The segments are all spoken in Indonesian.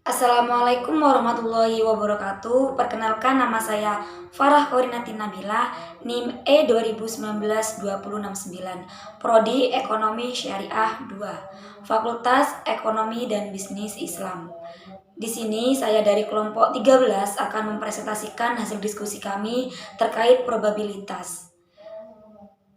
Assalamualaikum warahmatullahi wabarakatuh. Perkenalkan, nama saya Farah Korinati Nabila, NIM E2019-2069, Prodi Ekonomi Syariah 2, Fakultas Ekonomi dan Bisnis Islam. Di sini saya dari kelompok 13 akan mempresentasikan hasil diskusi kami terkait probabilitas.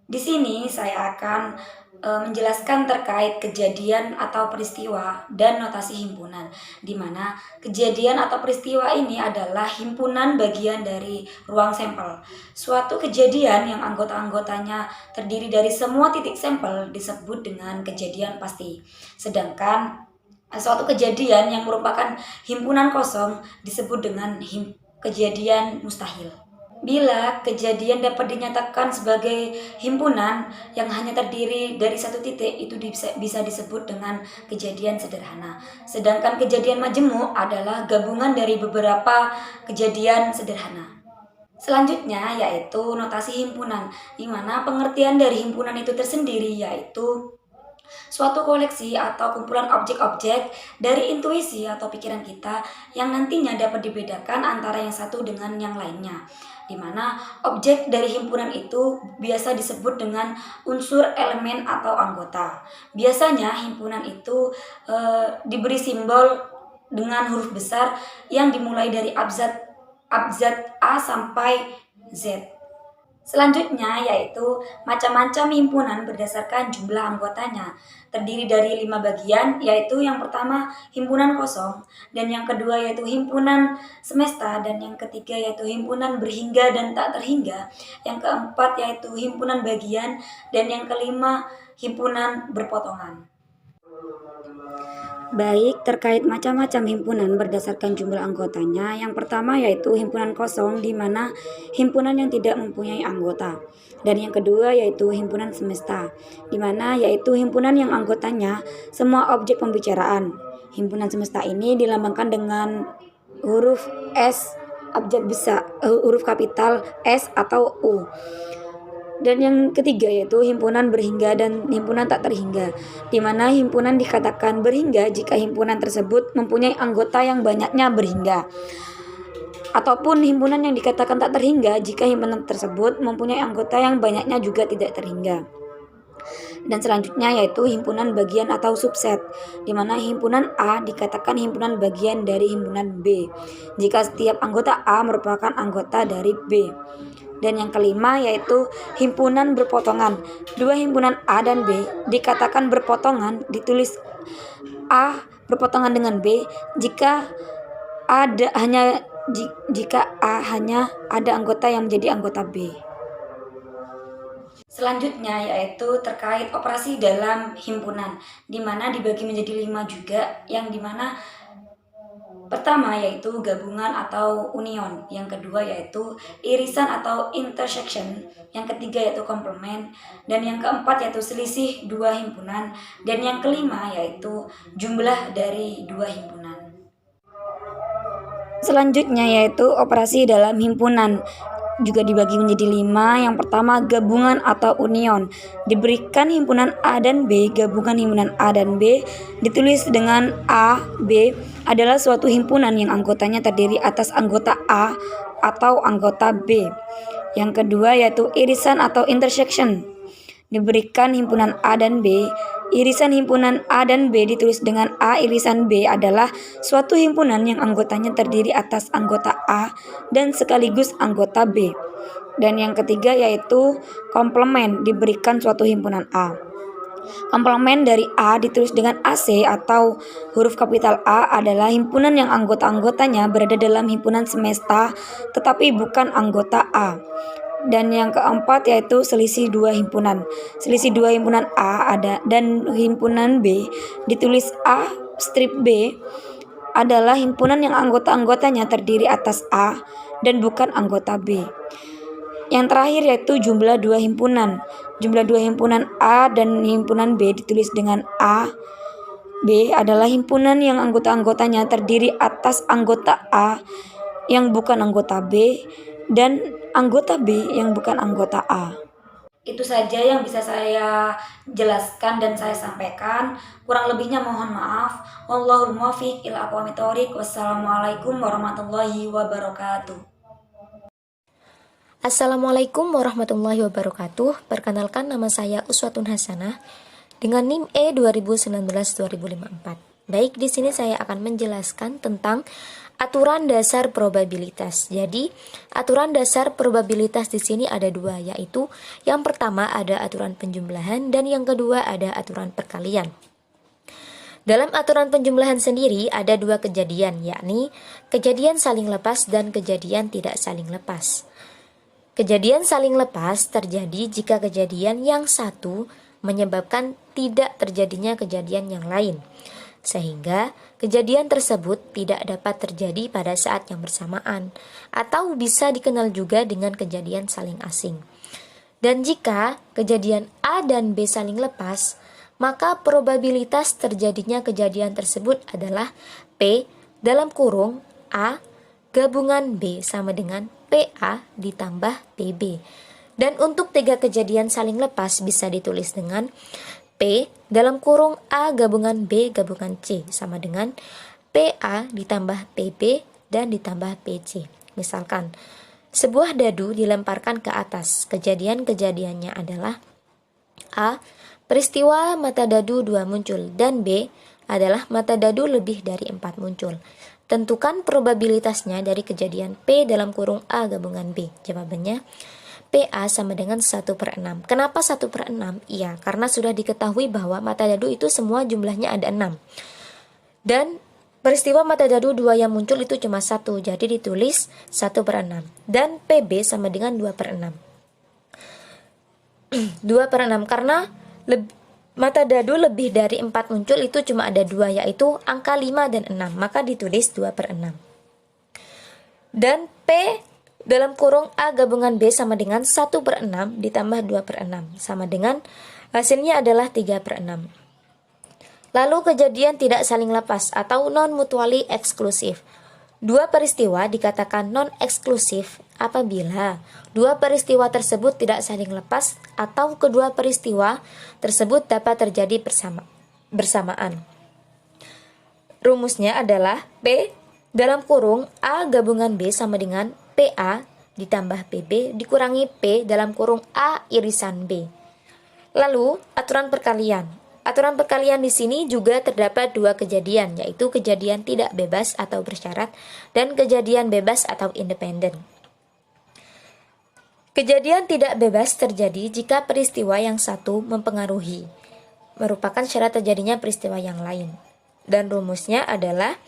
Di sini saya akan menjelaskan terkait kejadian atau peristiwa dan notasi himpunan, di mana kejadian atau peristiwa ini adalah himpunan bagian dari ruang sampel. Suatu kejadian yang anggota-anggotanya terdiri dari semua titik sampel disebut dengan kejadian pasti. Sedangkan suatu kejadian yang merupakan himpunan kosong disebut dengan kejadian mustahil. Bila kejadian dapat dinyatakan sebagai himpunan yang hanya terdiri dari satu titik, itu bisa disebut dengan kejadian sederhana. Sedangkan kejadian majemuk adalah gabungan dari beberapa kejadian sederhana. Selanjutnya yaitu notasi himpunan, di mana pengertian dari himpunan itu tersendiri yaitu suatu koleksi atau kumpulan objek-objek dari intuisi atau pikiran kita yang nantinya dapat dibedakan antara yang satu dengan yang lainnya, di mana objek dari himpunan itu biasa disebut dengan unsur, elemen, atau anggota. Biasanya himpunan itu diberi simbol dengan huruf besar yang dimulai dari abjad A sampai Z. Selanjutnya yaitu macam-macam himpunan berdasarkan jumlah anggotanya. Terdiri dari 5 bagian, yaitu yang pertama himpunan kosong, dan yang kedua yaitu himpunan semesta, dan yang ketiga yaitu himpunan berhingga dan tak terhingga, yang keempat yaitu himpunan bagian, dan yang kelima himpunan berpotongan. Baik, terkait macam-macam himpunan berdasarkan jumlah anggotanya, yang pertama yaitu himpunan kosong, di mana himpunan yang tidak mempunyai anggota. Dan yang kedua yaitu himpunan semesta, di mana yaitu himpunan yang anggotanya semua objek pembicaraan. Himpunan semesta ini dilambangkan dengan huruf S, abjad besar, huruf kapital S atau U. Dan yang ketiga yaitu himpunan berhingga dan himpunan tak terhingga, di mana himpunan dikatakan berhingga jika himpunan tersebut mempunyai anggota yang banyaknya berhingga, ataupun himpunan yang dikatakan tak terhingga jika himpunan tersebut mempunyai anggota yang banyaknya juga tidak terhingga. Dan selanjutnya yaitu himpunan bagian atau subset, di mana himpunan A dikatakan himpunan bagian dari himpunan B jika setiap anggota A merupakan anggota dari B. Dan yang kelima yaitu himpunan berpotongan. Dua himpunan A dan B dikatakan berpotongan, ditulis A berpotongan dengan B jika A hanya ada anggota yang menjadi anggota B. Selanjutnya yaitu terkait operasi dalam himpunan, di mana dibagi menjadi 5 juga, yang dimana pertama yaitu gabungan atau union, yang kedua yaitu irisan atau intersection, yang ketiga yaitu komplement, dan yang keempat yaitu selisih dua himpunan, dan yang kelima yaitu jumlah dari dua himpunan. Selanjutnya yaitu operasi dalam himpunan, juga dibagi menjadi 5. Yang pertama gabungan atau union, diberikan himpunan A dan B. Gabungan himpunan A dan B ditulis dengan A, B adalah suatu himpunan yang anggotanya terdiri atas anggota A atau anggota B. Yang kedua yaitu irisan atau intersection, diberikan himpunan A dan B. Irisan himpunan A dan B ditulis dengan A irisan B adalah suatu himpunan yang anggotanya terdiri atas anggota A dan sekaligus anggota B. Dan yang ketiga yaitu komplement, diberikan suatu himpunan A. Komplement dari A ditulis dengan AC atau huruf kapital A adalah himpunan yang anggota-anggotanya berada dalam himpunan semesta tetapi bukan anggota A. Dan yang keempat yaitu selisih dua himpunan. Selisih dua himpunan A ada dan himpunan B ditulis A strip B adalah himpunan yang anggota-anggotanya terdiri atas A dan bukan anggota B. Yang terakhir yaitu jumlah dua himpunan. Jumlah dua himpunan A dan himpunan B ditulis dengan A. B adalah himpunan yang anggota-anggotanya terdiri atas anggota A yang bukan anggota B dan anggota B yang bukan anggota A. Itu saja yang bisa saya jelaskan dan saya sampaikan. Kurang lebihnya mohon maaf. Wallahul muwaffiq ila aqwamit thoriq. Wassalamualaikum warahmatullahi wabarakatuh. Assalamualaikum warahmatullahi wabarakatuh. Perkenalkan, nama saya Uswatun Hasanah dengan NIM E 2019-2054. Baik, di sini saya akan menjelaskan tentang aturan dasar probabilitas. Jadi, aturan dasar probabilitas di sini ada dua, yaitu yang pertama ada aturan penjumlahan dan yang kedua ada aturan perkalian. Dalam aturan penjumlahan sendiri ada dua kejadian, yakni kejadian saling lepas dan kejadian tidak saling lepas. Kejadian saling lepas terjadi jika kejadian yang satu menyebabkan tidak terjadinya kejadian yang lain, sehingga kejadian tersebut tidak dapat terjadi pada saat yang bersamaan, atau bisa dikenal juga dengan kejadian saling asing. Dan jika kejadian A dan B saling lepas, maka probabilitas terjadinya kejadian tersebut adalah P dalam kurung A gabungan B sama dengan PA ditambah PB. Dan untuk tiga kejadian saling lepas bisa ditulis dengan P dalam kurung A gabungan B gabungan C sama dengan PA ditambah PB dan ditambah PC. Misalkan, sebuah dadu dilemparkan ke atas. Kejadian-kejadiannya adalah A. Peristiwa mata dadu 2 muncul, dan B adalah mata dadu lebih dari 4 muncul. Tentukan probabilitasnya dari kejadian P dalam kurung A gabungan B. Jawabannya PA sama dengan 1/6. Kenapa 1/6? Iya, karena sudah diketahui bahwa mata dadu itu semua jumlahnya ada 6. Dan peristiwa mata dadu 2 yang muncul itu cuma 1, jadi ditulis 1/6. Dan PB sama dengan 2/6. 2/6 karena mata dadu lebih dari 4 muncul itu cuma ada 2, yaitu angka 5 dan 6, maka ditulis 2/6. Dan P dalam kurung A gabungan B sama dengan 1/6 ditambah 2/6 sama dengan hasilnya adalah 3/6. Lalu kejadian tidak saling lepas atau non-mutually eksklusif. Dua peristiwa dikatakan non-eksklusif apabila dua peristiwa tersebut tidak saling lepas atau kedua peristiwa tersebut dapat terjadi bersamaan. Rumusnya adalah P dalam kurung A gabungan B sama dengan PA ditambah PB dikurangi P dalam kurung A irisan B. Lalu aturan perkalian. Aturan perkalian di sini juga terdapat dua kejadian, yaitu kejadian tidak bebas atau bersyarat dan kejadian bebas atau independen. Kejadian tidak bebas terjadi jika peristiwa yang satu mempengaruhi, merupakan syarat terjadinya peristiwa yang lain. Dan rumusnya adalah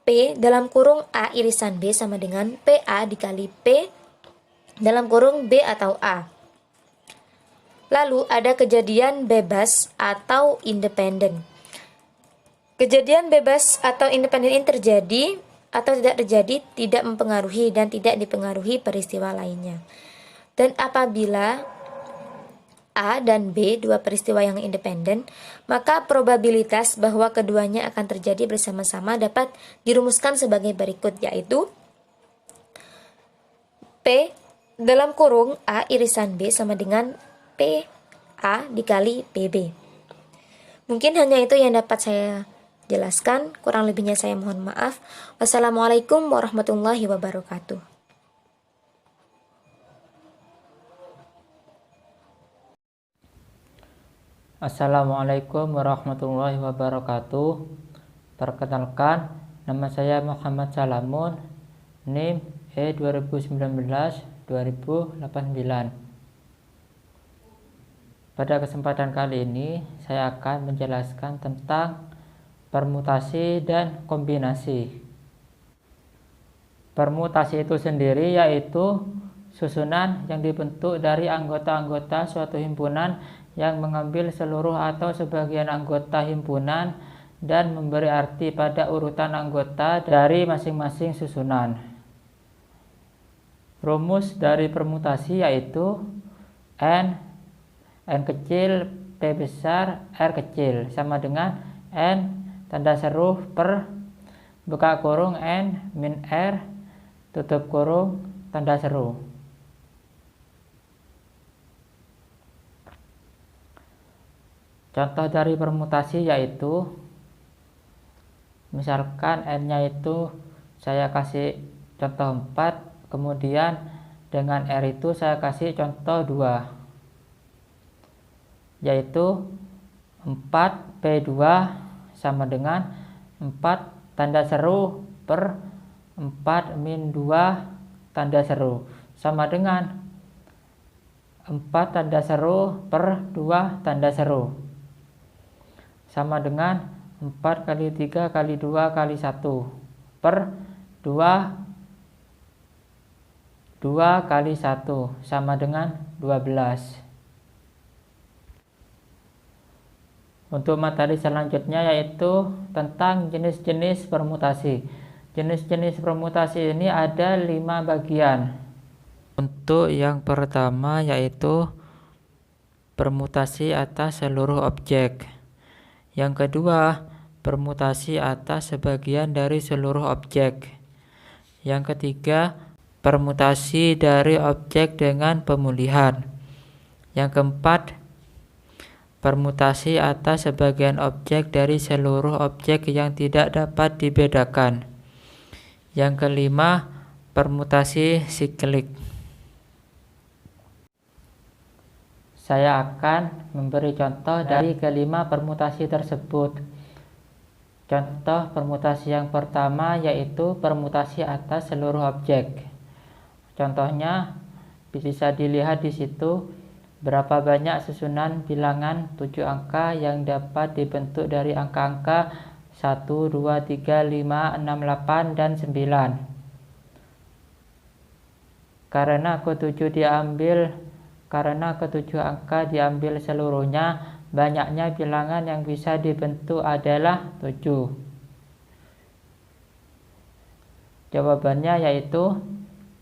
P dalam kurung A irisan B sama dengan PA dikali P dalam kurung B atau A. Lalu ada kejadian bebas atau independen. Kejadian bebas atau independen ini terjadi atau tidak terjadi tidak mempengaruhi dan tidak dipengaruhi peristiwa lainnya. Dan apabila A dan B dua peristiwa yang independen, maka probabilitas bahwa keduanya akan terjadi bersama-sama dapat dirumuskan sebagai berikut, yaitu P dalam kurung A irisan B sama dengan PA dikali PB. Mungkin hanya itu yang dapat saya jelaskan, kurang lebihnya saya mohon maaf. Wassalamualaikum warahmatullahi wabarakatuh. Assalamualaikum warahmatullahi wabarakatuh. Perkenalkan, nama saya Muhammad Salamun, NIM E 2019-2089. Pada kesempatan kali ini, saya akan menjelaskan tentang permutasi dan kombinasi. Permutasi itu sendiri yaitu susunan yang dibentuk dari anggota-anggota suatu himpunan yang mengambil seluruh atau sebagian anggota himpunan dan memberi arti pada urutan anggota dari masing-masing susunan. Rumus dari permutasi yaitu N kecil, P besar, R kecil sama dengan N tanda seru per buka kurung N min R tutup kurung tanda seru. Contoh dari permutasi yaitu misalkan n-nya itu saya kasih contoh 4, kemudian dengan r itu saya kasih contoh 2, yaitu 4p2 sama dengan 4 tanda seru per 4 min 2 tanda seru sama dengan 4 tanda seru per 2 tanda seru sama dengan 4 kali 3 kali 2 kali 1 per 2 kali 1 sama dengan 12. Untuk materi selanjutnya yaitu tentang jenis-jenis permutasi. Jenis-jenis permutasi ini ada 5 bagian. Untuk yang pertama yaitu permutasi atas seluruh objek. Yang kedua, permutasi atas sebagian dari seluruh objek. Yang ketiga, permutasi dari objek dengan pemulihan. Yang keempat, permutasi atas sebagian objek dari seluruh objek yang tidak dapat dibedakan. Yang kelima, permutasi siklik. Saya akan memberi contoh dari kelima permutasi tersebut. Contoh permutasi yang pertama yaitu permutasi atas seluruh objek. Contohnya bisa dilihat di situ berapa banyak susunan bilangan 7 angka yang dapat dibentuk dari angka-angka 1, 2, 3, 5, 6, 8, dan 9. Karena ketujuh angka diambil seluruhnya, banyaknya bilangan yang bisa dibentuk adalah 7. Jawabannya yaitu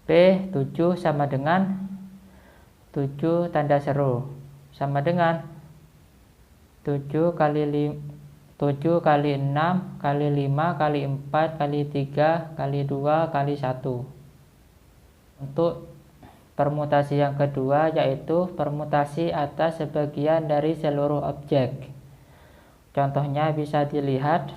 P7 sama dengan 7 tanda seru sama dengan 7 kali 6 kali 5 kali 4 kali 3 kali 2 kali 1. Untuk permutasi yang kedua yaitu permutasi atas sebagian dari seluruh objek. Contohnya bisa dilihat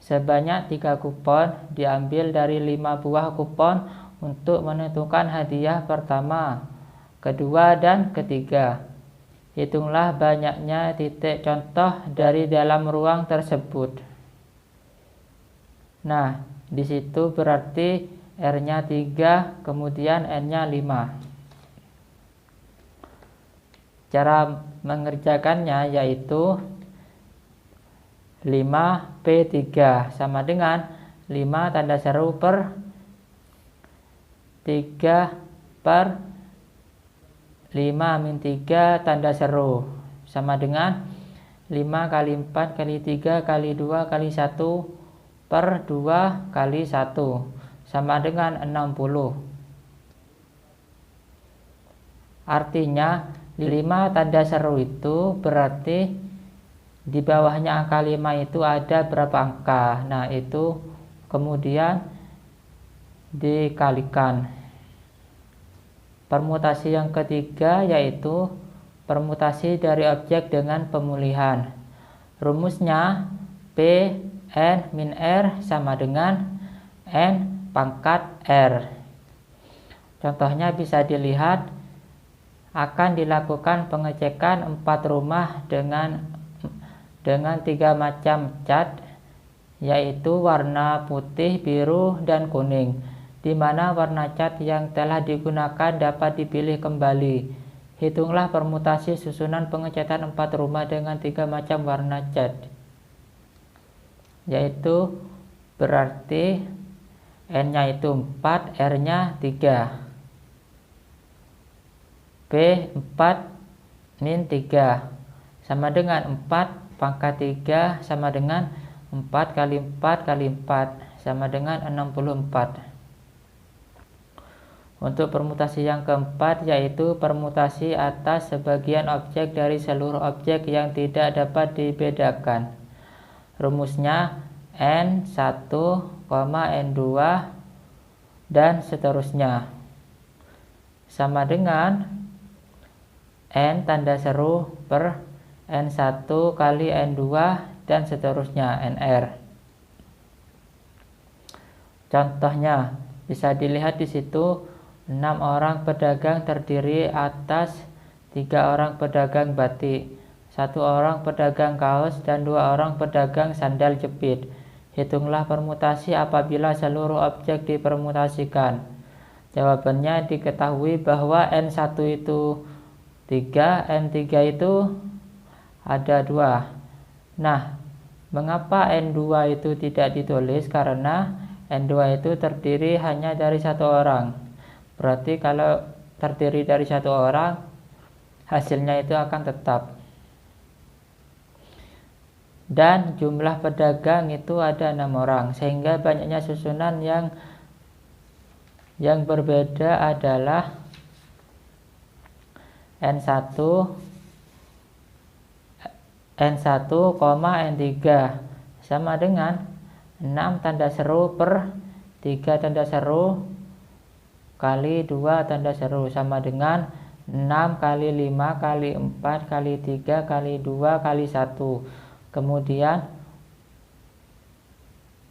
sebanyak 3 kupon diambil dari 5 buah kupon untuk menentukan hadiah pertama, kedua, dan ketiga. Hitunglah banyaknya titik contoh dari dalam ruang tersebut. Nah, di situ berarti R-nya 3, kemudian N-nya 5. Cara mengerjakannya yaitu 5P3 sama dengan 5 tanda seru per 3 per 5 min 3 tanda seru sama dengan 5 kali 4 kali 3 kali 2 kali 1 per 2 kali 1 sama dengan 60. Artinya 5 tanda seru itu berarti di bawahnya angka 5 itu ada berapa angka. Nah, itu kemudian dikalikan. Permutasi yang ketiga yaitu permutasi dari objek dengan pemulihan. Rumusnya P N min R sama dengan N pangkat R. Contohnya bisa dilihat akan dilakukan pengecekan 4 rumah dengan 3 macam cat, yaitu warna putih, biru, dan kuning, di mana warna cat yang telah digunakan dapat dipilih kembali. Hitunglah permutasi susunan pengecatan 4 rumah dengan 3 macam warna cat, yaitu berarti N-nya itu 4, R-nya 3. P4 min 3 sama dengan 4 pangkat 3 sama dengan 4 kali 4 kali 4 sama dengan 64. Untuk permutasi yang keempat yaitu permutasi atas sebagian objek dari seluruh objek yang tidak dapat dibedakan. Rumusnya N1, N2 dan seterusnya sama dengan N tanda seru per N1 kali N2 dan seterusnya NR. Contohnya bisa dilihat di situ 6 orang pedagang terdiri atas 3 orang pedagang batik, 1 orang pedagang kaos, dan 2 orang pedagang sandal jepit. Hitunglah permutasi apabila seluruh objek dipermutasikan. Jawabannya diketahui bahwa N1 itu 3, N3 itu ada 2. Nah, mengapa N2 itu tidak ditulis? Karena N2 itu terdiri hanya dari 1 orang. Berarti kalau terdiri dari 1 orang, hasilnya itu akan tetap. Dan jumlah pedagang itu ada 6 orang, sehingga banyaknya susunan yang berbeda adalah N1, N1, N3 sama dengan 6 tanda seru per 3 tanda seru kali 2 tanda seru sama dengan 6 kali 5 kali 4 kali 3 kali 2 kali 1. Kemudian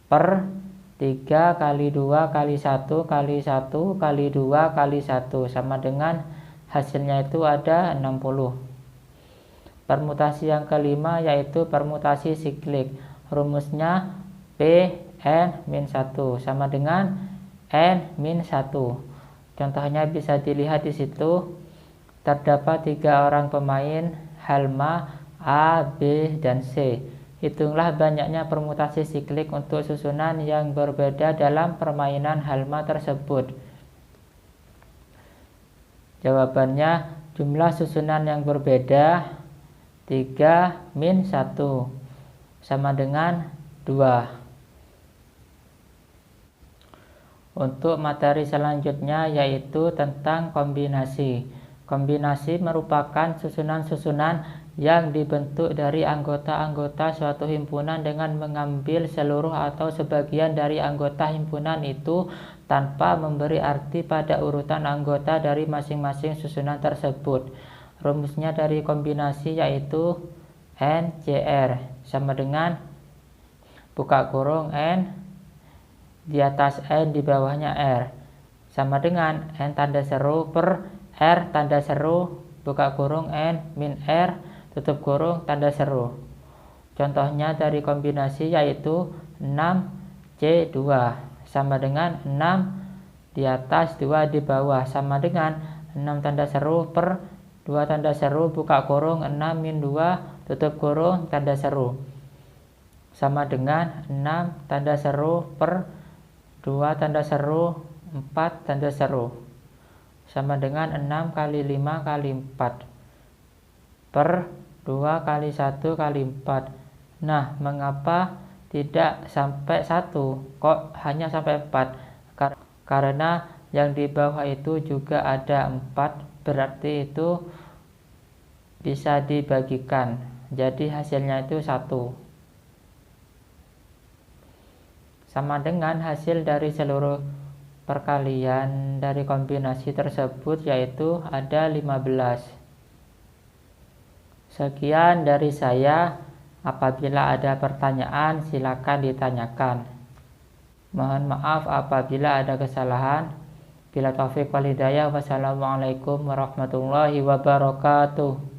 per 3 kali 2 kali 1 kali 1 kali 2 kali 1 sama dengan hasilnya itu ada 60. Permutasi yang kelima yaitu permutasi siklik. Rumusnya P(n-1) sama dengan n-1. Contohnya bisa dilihat di situ. Terdapat 3 orang pemain halma A, B, dan C. Hitunglah banyaknya permutasi siklik untuk susunan yang berbeda dalam permainan halma tersebut. Jawabannya jumlah susunan yang berbeda 3-1 sama dengan 2. Untuk materi selanjutnya yaitu tentang kombinasi. Kombinasi merupakan susunan-susunan yang dibentuk dari anggota-anggota suatu himpunan dengan mengambil seluruh atau sebagian dari anggota himpunan itu tanpa memberi arti pada urutan anggota dari masing-masing susunan tersebut. Rumusnya dari kombinasi yaitu NCR sama dengan buka kurung N di atas N di bawahnya R sama dengan N tanda seru per R tanda seru buka kurung N min R tutup kurung tanda seru. Contohnya dari kombinasi yaitu 6C2 sama dengan 6 di atas 2 di bawah sama dengan 6 tanda seru per 2 tanda seru buka kurung 6 min 2 tutup kurung tanda seru sama dengan 6 tanda seru per 2 tanda seru 4 tanda seru sama dengan 6 kali 5 kali 4 per 2 kali 1 kali 4. Nah, mengapa tidak sampai 1? Kok hanya sampai 4? Karena yang di bawah itu juga ada 4, berarti itu bisa dibagikan. Jadi hasilnya itu 1. Sama dengan hasil dari seluruh perkalian dari kombinasi tersebut yaitu ada 15. Sekian dari saya. Apabila ada pertanyaan silakan ditanyakan. Mohon maaf apabila ada kesalahan. Bila taufik wal hidayah. Wassalamualaikum warahmatullahi wabarakatuh.